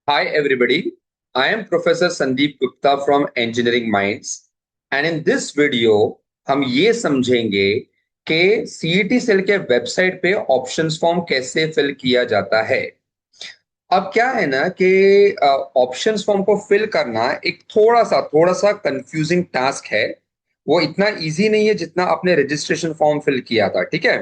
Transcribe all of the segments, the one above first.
Hi, everybody. I am Professor Sandeep Gupta from Engineering Minds. And in this video, हम ये समझेंगे कि CET cell के website पे ऑप्शंस फॉर्म कैसे फिल किया जाता है। अब क्या है ना कि ऑप्शंस फॉर्म को फिल करना एक थोड़ा सा कंफ्यूजिंग टास्क है। वो इतना इजी नहीं है जितना आपने रजिस्ट्रेशन फॉर्म फिल किया था, ठीक है।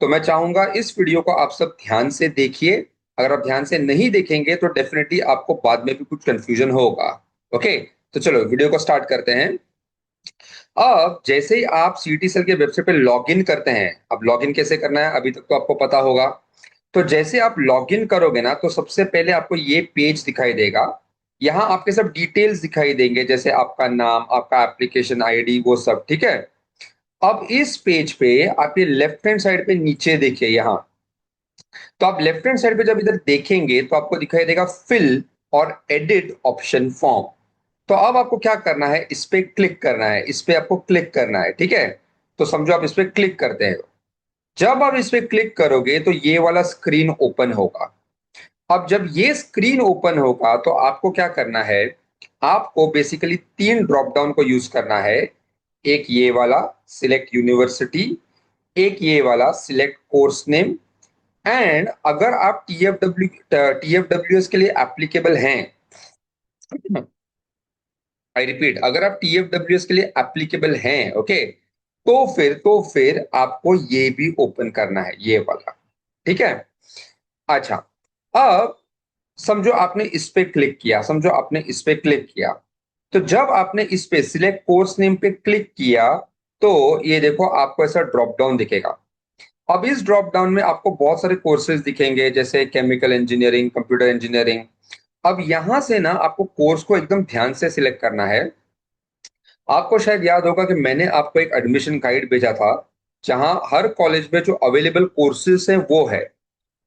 तो मैं चाहूंगा इस वीडियो को आप सब ध्यान से देखिए। अगर आप ध्यान से नहीं देखेंगे तो डेफिनेटली आपको बाद में भी कुछ कंफ्यूजन होगा। ओके, तो चलो वीडियो को स्टार्ट करते हैं। अब जैसे ही आप सीटी सेल के वेबसाइट पे लॉगिन करते हैं, अब लॉगिन कैसे करना है अभी तक तो आपको पता होगा। तो जैसे आप लॉगिन करोगे ना तो सबसे पहले आपको ये पेज दिखाई देगा। यहाँ आपके सब डिटेल्स दिखाई देंगे, जैसे आपका नाम, आपका एप्लीकेशन आईडी, वो सब, ठीक है। अब इस पेज पे आप ये लेफ्ट हैंड साइड पे नीचे देखिए यहाँ। तो आप लेफ्ट हैंड साइड पे जब इधर देखेंगे तो आपको दिखाई देगा फिल और एडिट ऑप्शन फॉर्म। तो अब आपको क्या करना है, इस पे क्लिक करना है, इस पे आपको क्लिक करना है, ठीक है। तो समझो आप इस पे क्लिक करते हैं। जब आप इस पे क्लिक करोगे तो ये वाला स्क्रीन ओपन होगा। अब जब ये स्क्रीन ओपन होगा तो आपको क्या करना है, आपको बेसिकली तीन ड्रॉप डाउन को यूज करना है। एक ये वाला सिलेक्ट यूनिवर्सिटी, एक ये वाला सिलेक्ट कोर्स नेम, एंड अगर आप टीएफडब्ल्यूएस के लिए एप्लीकेबल हैं, आई रिपीट, अगर आप टीएफडब्ल्यूएस के लिए एप्लीकेबल हैं, ओके, तो फिर आपको ये भी ओपन करना है, ये वाला, ठीक है। अच्छा, अब समझो आपने इस पे क्लिक किया, समझो आपने इस पे क्लिक किया। तो जब आपने इस पे सिलेक्ट कोर्स नेम पे क्लिक किया तो ये देखो आपको ऐसा ड्रॉप डाउन दिखेगा। अब इस ड्रॉप डाउन में आपको बहुत सारे कोर्सेज दिखेंगे, जैसे केमिकल इंजीनियरिंग, कंप्यूटर इंजीनियरिंग। अब यहां से ना आपको कोर्स को एकदम ध्यान से सिलेक्ट करना है। आपको शायद याद होगा कि मैंने आपको एक एडमिशन गाइड भेजा था, जहां हर कॉलेज में जो अवेलेबल कोर्सेज हैं वो है।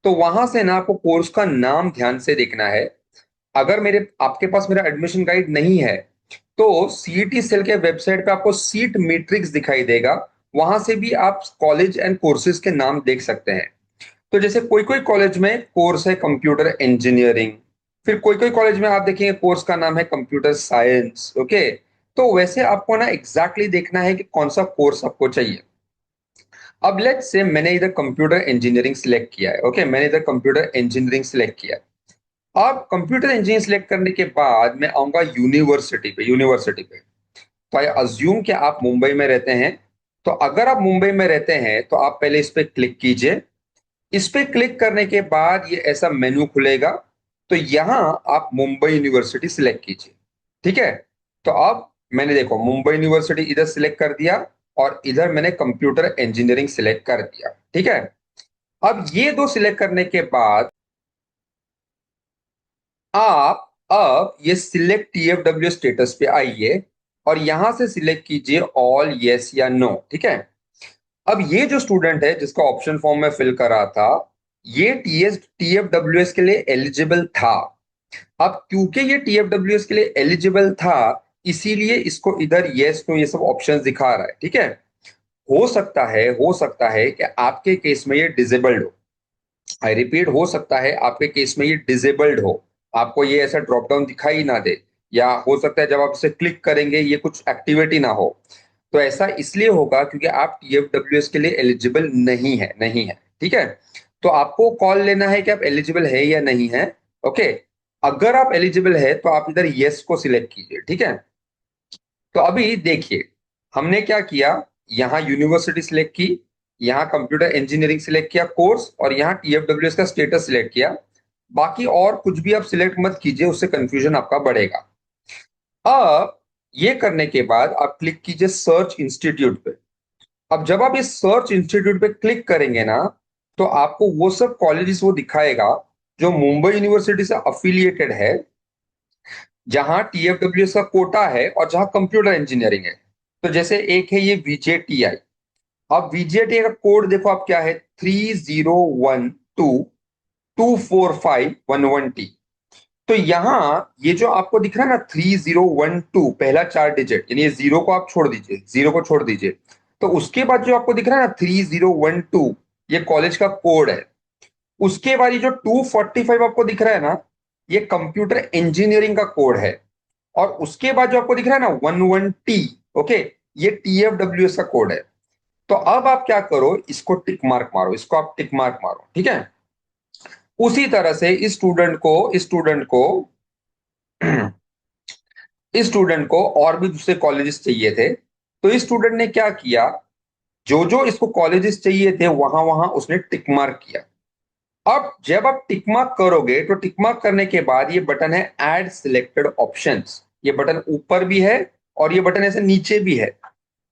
तो वहां से ना आपको कोर्स का नाम ध्यान से देखना है। अगर मेरे आपके पास मेरा एडमिशन गाइड नहीं है तो सीईटी सेल के वेबसाइट पे आपको सीट मैट्रिक्स दिखाई देगा। वहां से भी आप कॉलेज एंड कोर्सेज के नाम देख सकते हैं। तो जैसे कोई कोई कॉलेज में कोर्स है कंप्यूटर इंजीनियरिंग, फिर कोई कोई कॉलेज में आप देखेंगे कोर्स का नाम है कंप्यूटर साइंस, ओके। तो वैसे आपको ना एग्जैक्टली देखना है कि कौन सा कोर्स आपको चाहिए। अब लेट्स से मैंने इधर कंप्यूटर इंजीनियरिंग सिलेक्ट किया है, ओके, मैंने इधर कंप्यूटर इंजीनियरिंग सिलेक्ट किया है। अब कंप्यूटर इंजीनियरिंग सिलेक्ट करने के बाद मैं आऊंगा यूनिवर्सिटी पे। तो आई अज्यूम कि आप मुंबई में रहते हैं। तो अगर आप मुंबई में रहते हैं तो आप पहले इस पे क्लिक कीजिए। इस पे क्लिक करने के बाद ये ऐसा मेन्यू खुलेगा। तो यहां आप मुंबई यूनिवर्सिटी सिलेक्ट कीजिए, ठीक है। तो अब मैंने देखो मुंबई यूनिवर्सिटी इधर सिलेक्ट कर दिया और इधर मैंने कंप्यूटर इंजीनियरिंग सिलेक्ट कर दिया, ठीक है। अब ये दो सिलेक्ट करने के बाद आप अब ये सिलेक्ट टीएफडब्ल्यू स्टेटस पे आइए और यहां से सिलेक्ट कीजिए ऑल यस या नो, ठीक है। अब ये जो स्टूडेंट है जिसका ऑप्शन फॉर्म में फिल करा था, ये टीएफडब्ल्यूएस के लिए एलिजिबल था। अब क्योंकि ये टीएफडब्ल्यूएस के लिए एलिजिबल था, इसीलिए इसको इधर यस नो ये सब ऑप्शंस दिखा रहा है, ठीक है। हो सकता है कि आपके केस में ये डिसेबल्ड हो। आई रिपीट, हो सकता है आपके केस में ये डिसेबल्ड हो, आपको ये ऐसा ड्रॉप डाउन दिखाई ना दे, या हो सकता है जब आप इसे क्लिक करेंगे ये कुछ एक्टिविटी ना हो। तो ऐसा इसलिए होगा क्योंकि आप टीएफडब्ल्यूएस के लिए एलिजिबल नहीं है, ठीक है। तो आपको कॉल लेना है कि आप एलिजिबल है या नहीं है, ओके। अगर आप एलिजिबल है तो आप इधर यस को सिलेक्ट कीजिए, ठीक है। तो अभी देखिए हमने क्या किया, यहाँ यूनिवर्सिटी सिलेक्ट की, यहाँ कंप्यूटर इंजीनियरिंग सिलेक्ट किया कोर्स, और यहाँ टीएफडब्ल्यूएस का स्टेटस सिलेक्ट किया। बाकी और कुछ भी आप सिलेक्ट मत कीजिए, उससे कंफ्यूजन आपका बढ़ेगा। अब ये करने के बाद आप क्लिक कीजिए सर्च इंस्टीट्यूट पे। अब जब आप इस सर्च इंस्टीट्यूट पे क्लिक करेंगे ना तो आपको वो सब कॉलेजेस वो दिखाएगा जो मुंबई यूनिवर्सिटी से अफिलिएटेड है, जहां टीएफडब्ल्यूएस का कोटा है और जहां कंप्यूटर इंजीनियरिंग है। तो जैसे एक है ये वीजेटीआई। अब वीजेटीआई का कोड देखो आप क्या है, 30122451टी। तो यहाँ ये जो आपको दिख रहा है ना 3012, पहला चार डिजिट, यानी ये जीरो को आप छोड़ दीजिए, जीरो को छोड़ दीजिए। तो उसके बाद जो आपको दिख रहा है ना 3012, ये कॉलेज का कोड है। उसके बाद ये जो 245 आपको दिख रहा है ना, ये कंप्यूटर इंजीनियरिंग का कोड है। और उसके बाद जो आपको दिख रहा है ना 11T, ओके, ये TFWS का कोड है। तो अब आप क्या करो, इसको टिक मार्क मारो, इसको आप टिक मार्क मारो, ठीक है। उसी तरह से इस स्टूडेंट को और भी दूसरे कॉलेजेस चाहिए थे। तो इस स्टूडेंट ने क्या किया, जो जो इसको कॉलेजेस चाहिए थे वहां वहां उसने टिक मार्क किया। अब जब आप टिक मार्क करोगे तो टिक मार्क करने के बाद ये बटन है ऐड सिलेक्टेड ऑप्शंस, ये बटन ऊपर भी है और ये बटन ऐसे नीचे भी है।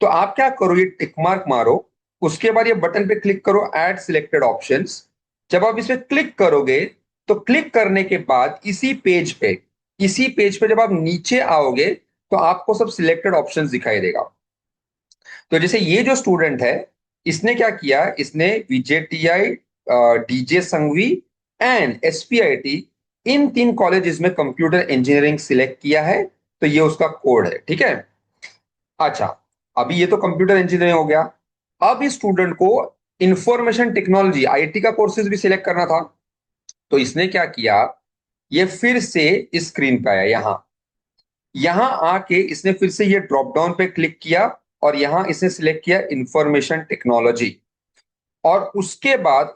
तो आप क्या करो, ये टिक मार्क मारो, उसके बाद ये बटन पे क्लिक करो ऐड सिलेक्टेड ऑप्शंस। जब आप इस पे क्लिक करोगे तो क्लिक करने के बाद इसी पेज पे जब आप नीचे आओगे तो आपको सब सिलेक्टेड ऑप्शंस दिखाई देगा। तो जैसे ये जो स्टूडेंट है, इसने क्या किया, इसने VJTI, DJ Sanghvi and SPIT, इन 3 कॉलेजेस में कंप्यूटर इंजीनियरिंग सिलेक्ट किया है। तो ये उसका कोड है, ठीक है। अच्छा, अभी ये तो कंप्यूटर इंजीनियरिंग हो गया। अब इस स्टूडेंट को इंफॉर्मेशन टेक्नोलॉजी IT का कोर्सेज भी सिलेक्ट करना था। तो इसने क्या किया, ये फिर से इस स्क्रीन पे आया, यहां आके इसने फिर से ये ड्रॉप डाउन पे क्लिक किया और यहां इसने सिलेक्ट किया इंफॉर्मेशन टेक्नोलॉजी। और उसके बाद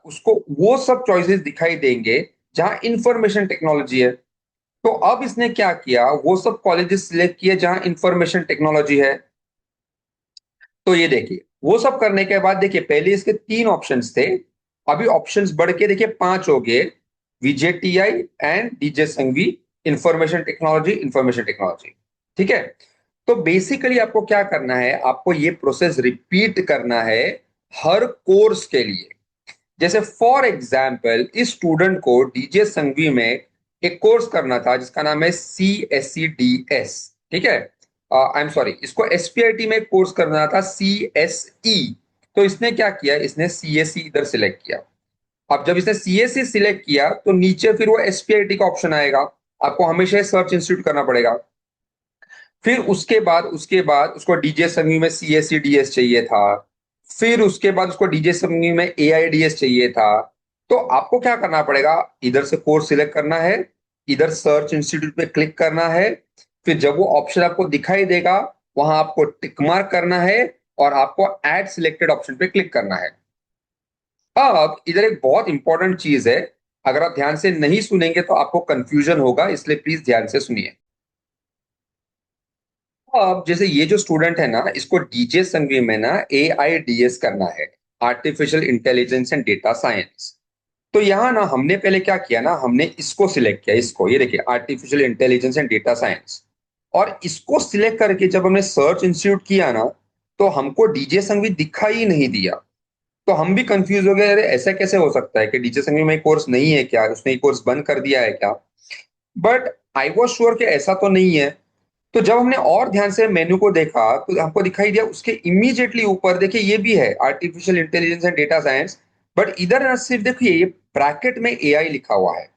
उसको वो सब चॉइसेस दिखाई देंगे जहां इंफॉर्मेशन टेक्नोलॉजी है। तो अब इसने क्या किया, वो सब कॉलेजेस सिलेक्ट किए जहां इंफॉर्मेशन टेक्नोलॉजी है। तो ये देखिए, वो सब करने के बाद देखिए, पहले इसके 3 ऑप्शंस थे, अभी ऑप्शंस बढ़ के देखिए 5 हो गए। VJTI and DJ Sanghvi, information technology, ठीक है। तो बेसिकली आपको क्या करना है, आपको ये प्रोसेस रिपीट करना है हर कोर्स के लिए। जैसे फॉर एग्जाम्पल इस स्टूडेंट को डीजे संघवी में एक कोर्स करना था जिसका नाम है CSEDS, ठीक है। आई एम सॉरी, इसको SPIT में एक कोर्स करना था CSE। तो इसने क्या किया, इसने CSE इधर सिलेक्ट किया। अब जब इसने CSE सिलेक्ट किया तो नीचे फिर वो SPIT का ऑप्शन आएगा, आपको हमेशा सर्च इंस्टीट्यूट करना पड़ेगा। फिर उसके बाद उसको डीजे संघवी में CSEDS चाहिए था। फिर उसके बाद उसको डीजे संघवी में AIDS चाहिए था। तो आपको क्या करना पड़ेगा, इधर से कोर्स सिलेक्ट करना है, इधर सर्च इंस्टीट्यूट पे क्लिक करना है, फिर जब वो ऑप्शन आपको दिखाई देगा वहां आपको टिक मार्क करना है और आपको ऐड सिलेक्टेड ऑप्शन पे क्लिक करना है। अब इधर एक बहुत इंपॉर्टेंट चीज है, अगर आप ध्यान से नहीं सुनेंगे तो आपको कंफ्यूजन होगा, इसलिए प्लीज ध्यान से सुनिए। अब जैसे ये जो स्टूडेंट है ना, इसको डीजे संघवी में ना AIDS करना है, artificial intelligence and data science. तो यहाँ ना हमने पहले क्या किया ना, हमने इसको सिलेक्ट किया, इसको, ये देखिए artificial intelligence and data science. और इसको सिलेक्ट करके जब हमने सर्च इंस्टीट्यूट किया ना, तो हमको डीजे संघवी दिखा ही नहीं दिया। तो हम भी कंफ्यूज हो गए, अरे ऐसा कैसे हो सकता है कि डीजे संघवी में कोर्स नहीं है क्या, उसने ये कोर्स बंद कर दिया है क्या। बट आई वॉज श्योर कि ऐसा तो नहीं है। तो जब हमने और ध्यान से मेन्यू को देखा तो हमको दिखाई दिया उसके इमीडिएटली ऊपर देखिए ये भी है artificial intelligence and data science. But इधर ना सिर्फ देखिए ये ब्रैकेट में AI लिखा हुआ है,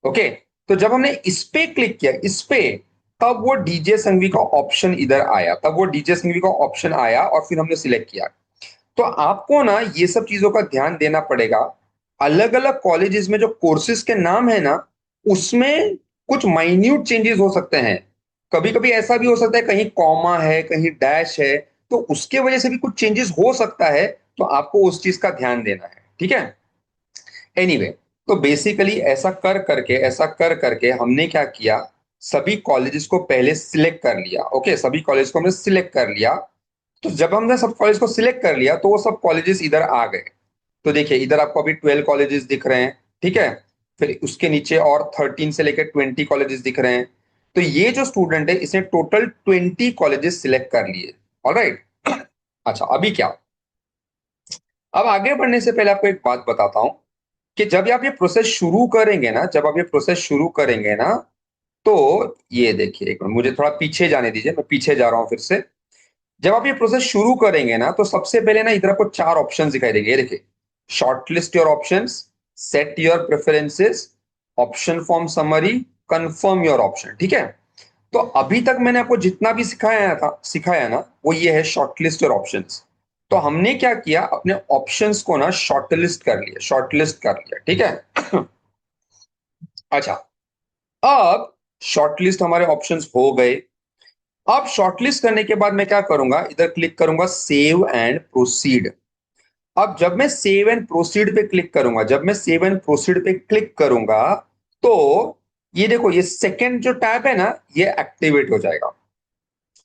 ओके। तो जब हमने इस पे क्लिक किया, इस पे, तब वो डीजे संघवी का ऑप्शन इधर आया, तब वो डीजे संघवी का ऑप्शन आया और फिर हमने सिलेक्ट किया। तो आपको ना ये सब चीजों का ध्यान देना पड़ेगा। अलग अलग कॉलेजेस में जो कोर्सेज के नाम है ना, उसमें कुछ माइन्यूट चेंजेस हो सकते हैं। कभी कभी ऐसा भी हो सकता है कहीं कॉमा है, कहीं डैश है, तो उसके वजह से भी कुछ चेंजेस हो सकता है। तो आपको उस चीज का ध्यान देना है, ठीक है। एनीवे anyway, तो बेसिकली ऐसा कर करके हमने क्या किया, सभी कॉलेजेस को पहले सिलेक्ट कर लिया, ओके, सभी कॉलेज को हमने सिलेक्ट कर लिया। तो जब हमने सब कॉलेज को सिलेक्ट कर लिया तो वो सब कॉलेजेस इधर आ गए। तो देखिए इधर आपको अभी 12 कॉलेजेस दिख रहे हैं, ठीक है। फिर उसके नीचे और 13 से लेकर 20 कॉलेजेस दिख रहे हैं। तो ये जो स्टूडेंट है इसने टोटल 20 कॉलेजेस सिलेक्ट कर लिए। ऑलराइट। अच्छा, अभी क्या, अब आगे बढ़ने से पहले आपको एक बात बताता हूं कि जब आप ये प्रोसेस शुरू करेंगे ना, जब आप ये प्रोसेस शुरू करेंगे ना, तो ये देखिए, एक मिनट मुझे थोड़ा पीछे जाने दीजिए, मैं पीछे जा रहा हूं फिर से। जब आप ये प्रोसेस शुरू करेंगे ना तो सबसे पहले ना इधर आपको 4 ऑप्शन दिखाई देंगे, ये देखिए, shortlist your options, set your preferences, option form summary, confirm your option, ठीक है। तो अभी तक मैंने आपको जितना भी सिखाया ना, वो ये है शॉर्टलिस्ट योर ऑप्शंस। तो हमने क्या किया, अपने ऑप्शंस को ना शॉर्टलिस्ट कर लिया, ठीक है। अच्छा, अब शॉर्टलिस्ट हमारे ऑप्शंस हो गए। अब शॉर्टलिस्ट करने के बाद मैं क्या करूंगा, इधर क्लिक करूंगा सेव एंड प्रोसीड। अब जब मैं सेव एंड प्रोसीड पे क्लिक करूंगा, जब मैं सेव एंड प्रोसीड पे क्लिक करूंगा, तो ये देखो, ये सेकंड जो टैब है ना, ये एक्टिवेट हो जाएगा।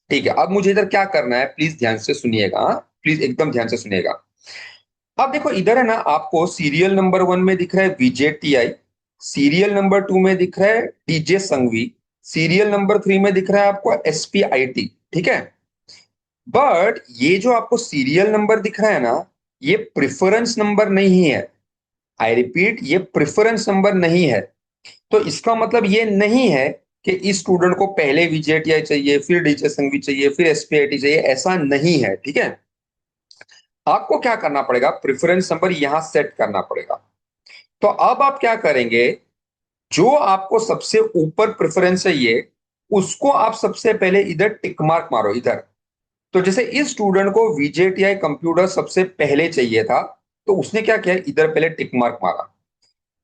ठीक है, अब मुझे इधर क्या करना है, प्लीज ध्यान से सुनिएगा, प्लीज एकदम ध्यान से सुनिएगा। अब देखो इधर है ना, आपको सीरियल नंबर 1 में दिख रहा है VJTI, सीरियल नंबर 2 में दिख रहा है DJ संघवी, सीरियल नंबर 3 में दिख रहा है आपको SPIT। ठीक है, बट ये जो आपको सीरियल नंबर दिख रहा है ना, ये प्रिफरेंस नंबर नहीं है। आई रिपीट, ये प्रिफरेंस नंबर नहीं है। तो इसका मतलब ये नहीं है कि इस स्टूडेंट को पहले VJTI चाहिए, फिर डीजे संघवी चाहिए, फिर SPIT चाहिए, ऐसा नहीं है। ठीक है, आपको क्या करना पड़ेगा, प्रेफरेंस नंबर यहां सेट करना पड़ेगा। तो अब आप क्या करेंगे, जो आपको सबसे ऊपर प्रेफरेंस चाहिए, उसको आप सबसे पहले इधर टिक मार्क मारो इधर। तो जैसे इस स्टूडेंट को VJTI कंप्यूटर सबसे पहले चाहिए था, तो उसने क्या किया, इधर पहले टिक मार्क मारा।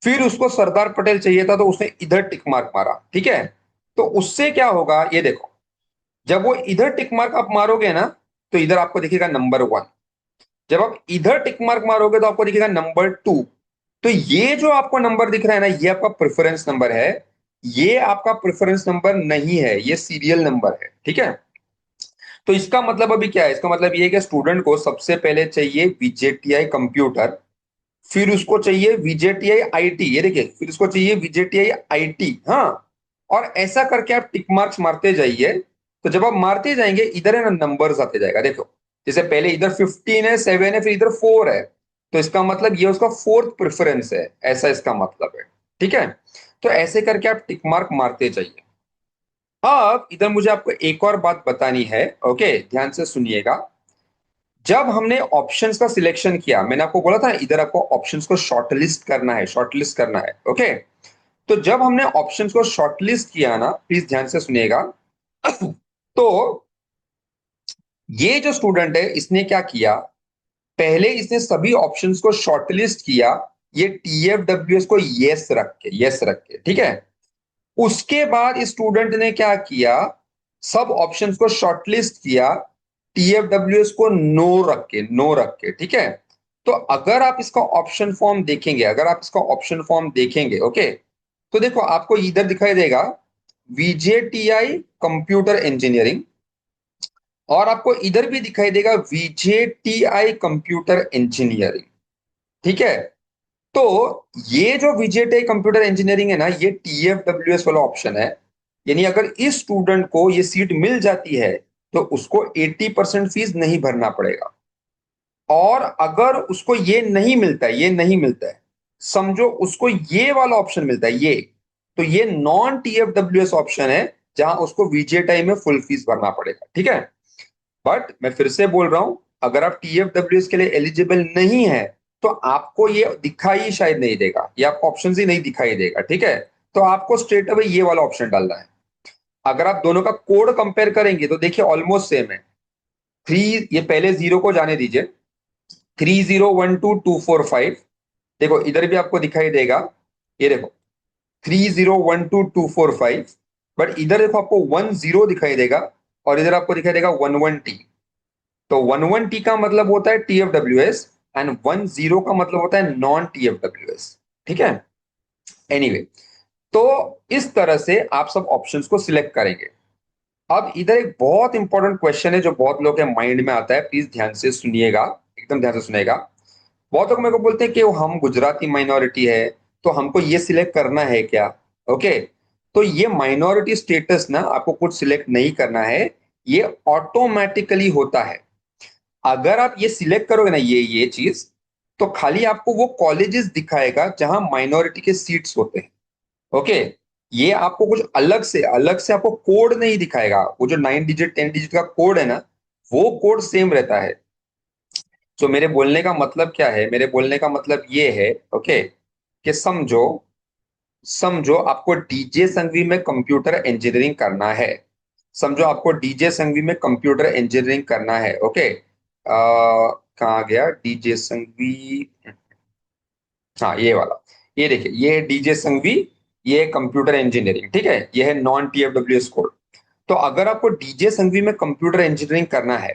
फिर उसको सरदार पटेल चाहिए था, तो उसने इधर टिक मार्क मारा। ठीक है, तो उससे क्या होगा, ये देखो, जब वो इधर टिक मार्क आप मारोगे ना, तो इधर आपको दिखेगा नंबर 1। जब आप इधर टिक मार्क मारोगे तो आपको दिखेगा नंबर 2। तो ये जो आपको नंबर दिख रहा है ना, ये आपका प्रेफरेंस नंबर है। ये आपका प्रेफरेंस नंबर नहीं है, ये सीरियल नंबर है। ठीक है, तो इसका मतलब अभी क्या है, इसका मतलब ये है कि स्टूडेंट को सबसे पहले चाहिए VJTI कंप्यूटर, फिर उसको चाहिए VJTI IT, ये देखिए, फिर उसको चाहिए VJTI IT। हाँ, और ऐसा करके आप टिक मार्क्स मारते जाइए। तो जब आप मारते जाएंगे, इधर है ना नंबर्स आते जाएगा, देखो, जैसे पहले इधर 15 है, 7 है, फिर इधर 4 है, तो इसका मतलब ये उसका फोर्थ प्रेफरेंस है, ऐसा इसका मतलब है। ठीक है, तो ऐसे करके आप टिक मार्क मारते जाइए। अब इधर मुझे आपको एक और बात बतानी है, ओके, ध्यान से सुनिएगा। जब हमने ऑप्शंस का सिलेक्शन किया, मैंने आपको बोला था इधर आपको ऑप्शंस को शॉर्टलिस्ट करना है, शॉर्टलिस्ट करना है, ओके। तो जब हमने ऑप्शंस को शॉर्टलिस्ट किया ना, प्लीज ध्यान से सुनिएगा। तो ये जो स्टूडेंट है, इसने क्या किया, पहले इसने सभी ऑप्शंस को शॉर्टलिस्ट किया, ये TFWS को यस रख के, ठीक है। उसके बाद इस स्टूडेंट ने क्या किया, सब ऑप्शंस को शॉर्टलिस्ट किया, TFWS को नो रख के, ठीक है। तो अगर आप इसका ऑप्शन फॉर्म देखेंगे, अगर आप इसका ऑप्शन फॉर्म देखेंगे, ओके, तो देखो आपको इधर दिखाई देगा VJTI कंप्यूटर इंजीनियरिंग, और आपको इधर भी दिखाई देगा VJTI कंप्यूटर इंजीनियरिंग। ठीक है, तो ये जो VJTI कंप्यूटर इंजीनियरिंग है ना, ये TFWS वाला ऑप्शन है। यानी अगर इस स्टूडेंट को ये सीट मिल जाती है, तो उसको 80% फीस नहीं भरना पड़ेगा। और अगर उसको ये नहीं मिलता है, ये नहीं मिलता है, समझो उसको ये वाला ऑप्शन मिलता है, ये, तो ये नॉन TFWS ऑप्शन है, जहां उसको VJTI में फुल फीस भरना पड़ेगा। ठीक है, बट मैं फिर से बोल रहा हूं, अगर आप TFWS के लिए एलिजिबल नहीं है, तो आपको ये दिखाई शायद नहीं देगा, ये आपको ऑप्शन ही नहीं दिखाई देगा। ठीक है, तो आपको स्ट्रेट अवे ये वाला ऑप्शन डालना है। अगर आप दोनों का कोड कंपेयर करेंगे, तो देखिए ऑलमोस्ट सेम है। थ्री, ये पहले जीरो को जाने दीजिए, 3012245, देखो इधर भी आपको दिखाई देगा, ये देखो 3012245, बट इधर देखो आपको 10 दिखाई देगा, और इधर आपको दिखाई देगा 11T। तो 11T का मतलब होता है TFWS, एंड 10 का मतलब होता है नॉन TFWS। ठीक है, एनीवे, तो इस तरह से आप सब ऑप्शंस को सिलेक्ट करेंगे। अब इधर एक बहुत इंपॉर्टेंट क्वेश्चन है, जो बहुत लोगों के माइंड में आता है, प्लीज ध्यान से सुनिएगा, एकदम ध्यान से सुनिएगा। बहुत लोग मेरे को बोलते हैं कि हम गुजराती माइनॉरिटी है, तो हमको ये सिलेक्ट करना है क्या, ओके। तो ये माइनॉरिटी स्टेटस ना, आपको कुछ सिलेक्ट नहीं करना है, ये ऑटोमेटिकली होता है। अगर आप ये सिलेक्ट करोगे ना, ये चीज, तो खाली आपको वो कॉलेजेस दिखाएगा जहां माइनॉरिटी के सीट्स होते हैं, ओके। ये आपको कुछ अलग से आपको कोड नहीं दिखाएगा। वो जो 9 डिजिट 10 डिजिट का कोड है ना, वो कोड सेम रहता है। तो मेरे बोलने का मतलब क्या है, मेरे बोलने का मतलब ये है, ओके, कि समझो, समझो आपको डीजे संघवी में कंप्यूटर इंजीनियरिंग करना है, समझो आपको डीजे संघवी में कंप्यूटर इंजीनियरिंग करना है, ओके। कहाँ गया डीजे संघवी, हाँ ये वाला, ये देखिए, ये डीजे संघवी ये कंप्यूटर इंजीनियरिंग, ठीक है, ये है नॉन टीएफडब्ल्यूएस कोड। तो अगर आपको डीजे संघवी में कंप्यूटर इंजीनियरिंग करना है,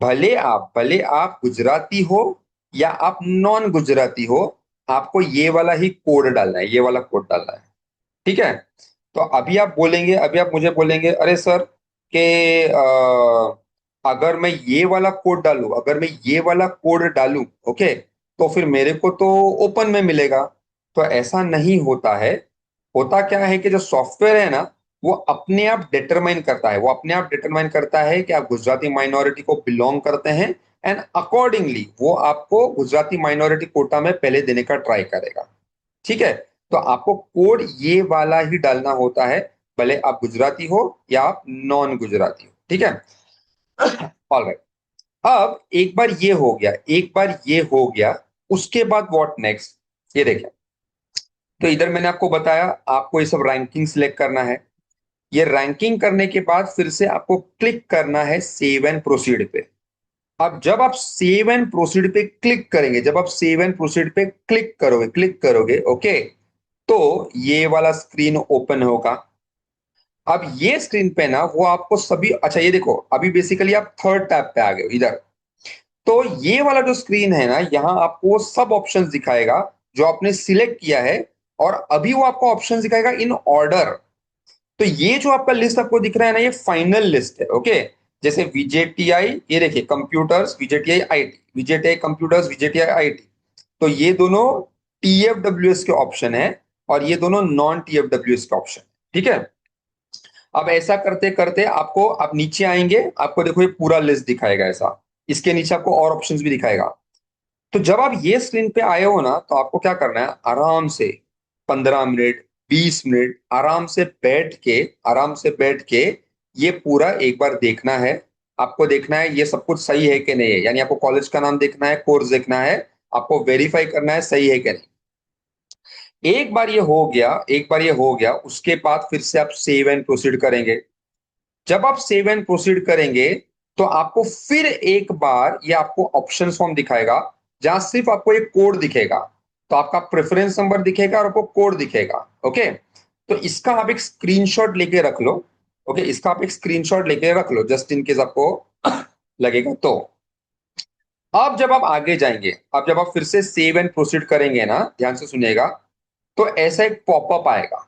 भले आप गुजराती हो या आप नॉन गुजराती हो, आपको ये वाला ही कोड डालना है, ये वाला कोड डालना है, ठीक है। तो अभी आप मुझे बोलेंगे, अरे सर के अगर मैं ये वाला कोड डालूं, अगर मैं ये वाला कोड डालूं, ओके, तो फिर मेरे को तो ओपन में मिलेगा। तो ऐसा नहीं होता है। होता क्या है कि जो सॉफ्टवेयर है ना, वो अपने आप डिटरमाइन करता है, वो अपने आप डिटरमाइन करता है कि आप गुजराती माइनॉरिटी को बिलोंग करते हैं, एंड अकॉर्डिंगली वो आपको गुजराती माइनॉरिटी कोटा में पहले देने का ट्राई करेगा, ठीक है। तो आपको कोड ये वाला ही डालना होता है, भले आप गुजराती हो या आप नॉन गुजराती हो, ठीक है। ऑलराइट। अब एक बार ये हो गया, एक बार ये हो गया, उसके बाद व्हाट नेक्स्ट, ये देखें। तो इधर मैंने आपको बताया, आपको ये सब रैंकिंग सिलेक्ट करना है। ये रैंकिंग करने के बाद फिर से आपको क्लिक करना है सेव एंड प्रोसीड पे। अब जब आप सेव एंड प्रोसीड पे क्लिक करेंगे, जब आप सेव एंड प्रोसीड पे क्लिक करोगे, ओके, तो ये वाला स्क्रीन ओपन होगा। अब ये स्क्रीन पे ना वो आपको सभी, अच्छा ये देखो, अभी बेसिकली आप थर्ड टैब पे आ गए हो इधर। तो ये वाला जो स्क्रीन है ना, यहाँ आपको वो सब ऑप्शंस दिखाएगा जो आपने सिलेक्ट किया है, और अभी वो आपको ऑप्शंस दिखाएगा इन ऑर्डर। तो ये जो आपका लिस्ट आपको दिख रहा है ना, ये फाइनल लिस्ट है, ओके। जैसे वीजेटीआई, ये देखिए computers VJTI IT, VJTI computers VJTI IT, तो ये दोनों टीएफडब्ल्यूएस के ऑप्शन है, और ये दोनों नॉन टीएफडब्ल्यूएस के ऑप्शन, ठीक है। अब ऐसा करते करते आपको, आप नीचे आएंगे, आपको देखो ये पूरा लिस्ट दिखाएगा ऐसा, इसके नीचे आपको और ऑप्शंस भी दिखाएगा। तो जब आप ये स्क्रीन पे आए हो ना, तो आपको क्या करना है, आराम से 15 मिनट, 20 मिनट आराम से बैठ के ये पूरा एक बार देखना है। आपको देखना है ये सब कुछ सही है कि नहीं है, यानी आपको कॉलेज का नाम देखना है, कोर्स देखना है, आपको वेरीफाई करना है सही है कि नहीं। एक बार ये हो गया, एक बार ये हो गया, उसके बाद फिर से आप सेव एंड प्रोसीड करेंगे। जब आप सेव एंड प्रोसीड करेंगे, तो आपको फिर एक बार ये आपको ऑप्शन फॉर्म दिखाएगा, जहां सिर्फ आपको एक कोड दिखेगा। तो आपका प्रेफरेंस नंबर दिखेगा और आपको कोड दिखेगा, ओके। तो इसका आप एक स्क्रीनशॉट लेके रख लो, ओके, इसका आप एक स्क्रीनशॉट लेके रख लो, जस्ट इन केस आपको लगेगा तो। अब जब आप आगे जाएंगे, अब जब आप फिर से सेव एंड प्रोसीड करेंगे ना, ध्यान से सुनिएगा, तो ऐसा एक पॉपअप आएगा।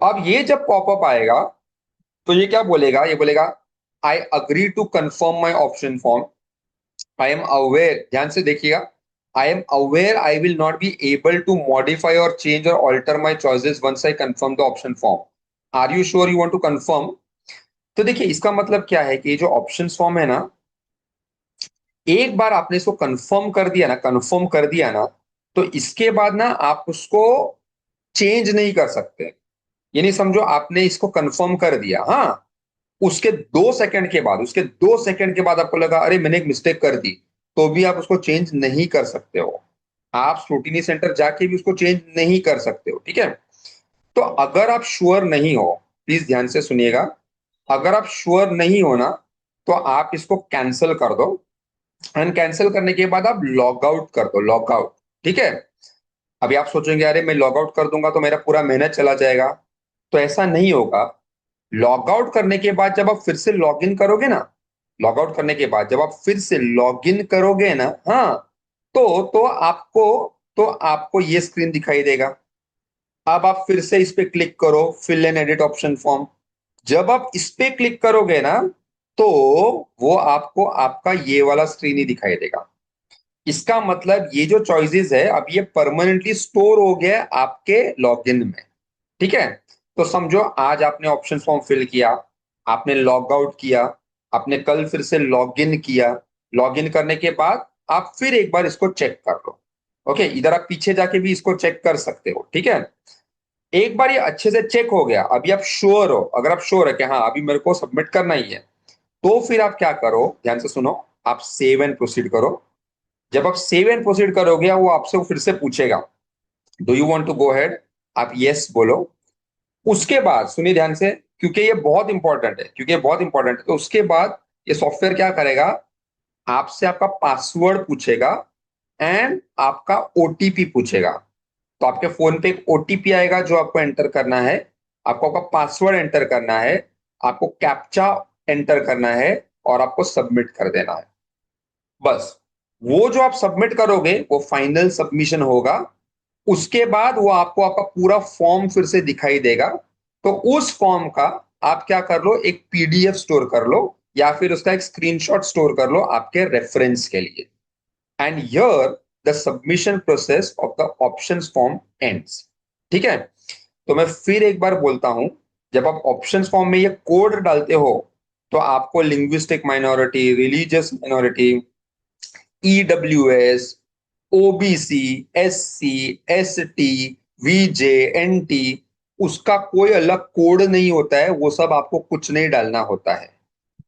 अब ये जब पॉपअप आएगा, तो ये क्या बोलेगा, ये बोलेगा I agree to confirm my option form. I am aware, ध्यान से देखिएगा, I am aware I will not be able to modify और चेंज और alter my choices once I confirm the option form. Are you sure you want to confirm. तो देखिए इसका मतलब क्या है कि ये जो ऑप्शन फॉर्म है ना, एक बार आपने इसको कंफर्म कर दिया ना, कंफर्म कर दिया ना, तो इसके बाद ना आप उसको चेंज नहीं कर सकते। यानी समझो आपने इसको कंफर्म कर दिया, हाँ, उसके 2 सेकंड के बाद आपको लगा अरे मैंने एक मिस्टेक कर दी, तो भी आप उसको चेंज नहीं कर सकते हो। आप स्क्रूटिनी सेंटर जाके भी उसको चेंज नहीं कर सकते हो, ठीक है। तो अगर आप श्योर नहीं हो, प्लीज ध्यान से सुनिएगा, अगर आप श्योर नहीं हो ना, तो आप इसको कैंसिल कर दो, एंड कैंसिल करने के बाद आप लॉग आउट कर दो, लॉग आउट, ठीक है। अभी आप सोचेंगे अरे मैं लॉग आउट कर दूंगा तो मेरा पूरा मेहनत चला जाएगा, तो ऐसा नहीं होगा। लॉग आउट करने के बाद जब आप फिर से लॉग इन करोगे ना, लॉग आउट करने के बाद जब आप फिर से लॉग इन करोगे ना, हाँ, तो आपको ये स्क्रीन दिखाई देगा। अब आप फिर से इस पे क्लिक करो, fill and edit option form. जब आप इस पे क्लिक करोगे ना, तो वो आपको आपका ये वाला स्क्रीन ही दिखाई देगा। इसका मतलब ये जो चॉइसेस है, अब ये परमानेंटली स्टोर हो गया है आपके लॉगिन में, ठीक है। तो समझो आज आपने ऑप्शन फॉर्म फिल किया, आपने लॉग आउट किया, आपने कल फिर से लॉग इन किया, लॉग इन करने के बाद आप फिर एक बार इसको चेक कर लो, ओके। इधर आप पीछे जाके भी इसको चेक कर सकते हो, ठीक है। एक बार ये अच्छे से चेक हो गया, अभी आप श्योर हो, अगर आप श्योर है कि हाँ अभी मेरे को सबमिट करना ही है, तो फिर आप क्या करो, ध्यान से सुनो, आप सेव एंड प्रोसीड करो। जब आप सेव एंड प्रोसीड करोगे, वो आपसे फिर से पूछेगा do you want to go head, आप यस बोलो। उसके बाद सुनिए ध्यान से, क्योंकि ये बहुत इंपॉर्टेंट है, क्योंकि ये बहुत इंपॉर्टेंट है, तो उसके बाद ये सॉफ्टवेयर क्या करेगा, आपसे आपका पासवर्ड पूछेगा, एंड आपका ओटीपी पूछेगा। तो आपके फोन पे एक ओटीपी आएगा जो आपको एंटर करना है, आपको आपका पासवर्ड एंटर करना है, आपको कैप्चा एंटर करना है और आपको सबमिट कर देना है। बस वो जो आप सबमिट करोगे वो फाइनल सबमिशन होगा। उसके बाद वो आपको आपका पूरा फॉर्म फिर से दिखाई देगा। तो उस फॉर्म का आप क्या कर लो, एक पीडीएफ स्टोर कर लो या फिर उसका एक स्क्रीनशॉट स्टोर कर लो आपके रेफरेंस के लिए। And here the submission process of the options form ends. ठीक है, तो मैं फिर एक बार बोलता हूं, जब आप ऑप्शंस फॉर्म में ये कोड डालते हो तो आपको linguistic minority, religious minority, EWS, OBC, SC, ST, VJ, NT, उसका कोई अलग कोड नहीं होता है, वो सब आपको कुछ नहीं डालना होता है।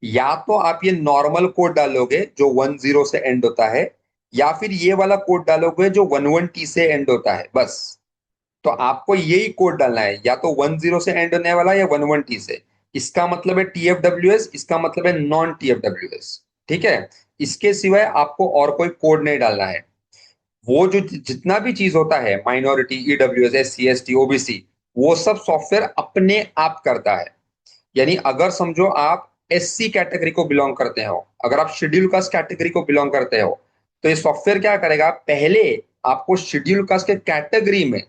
या तो आप ये नॉर्मल कोड डालोगे जो 10 से एंड होता है, या फिर ये वाला कोड डालोगे जो 11T से एंड होता है, बस। तो आपको यही कोड डालना है, या तो 10 से एंड होने वाला या 11T से। इसका मतलब है TFWS, इसका मतलब है नॉन TFWS। ठीक है, इसके सिवाय आपको और कोई कोड नहीं डालना है। वो जो जितना भी चीज होता है, minority, EWS, SC, ST, OBC, वो सब सॉफ्टवेयर अपने आप करता है। यानी अगर समझो आप SC कैटेगरी को बिलोंग करते हो, अगर आप शेड्यूल कास्ट कैटेगरी को बिलोंग करते हो, तो ये सॉफ्टवेयर क्या करेगा, पहले आपको शेड्यूल कास्ट के कैटेगरी में,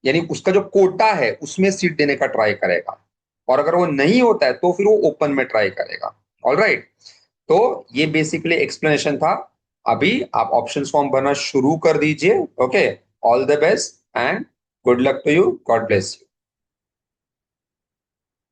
यानी उसका जो कोटा है उसमें सीट देने का ट्राई करेगा। और अगर वो नहीं होता है तो फिर वो ओपन में ट्राई करेगा। ऑल राइट, तो ये बेसिकली एक्सप्लेनेशन था। अभी आप ऑप्शन फॉर्म भरना शुरू कर दीजिए। Okay, all the best and good luck to you, God bless you.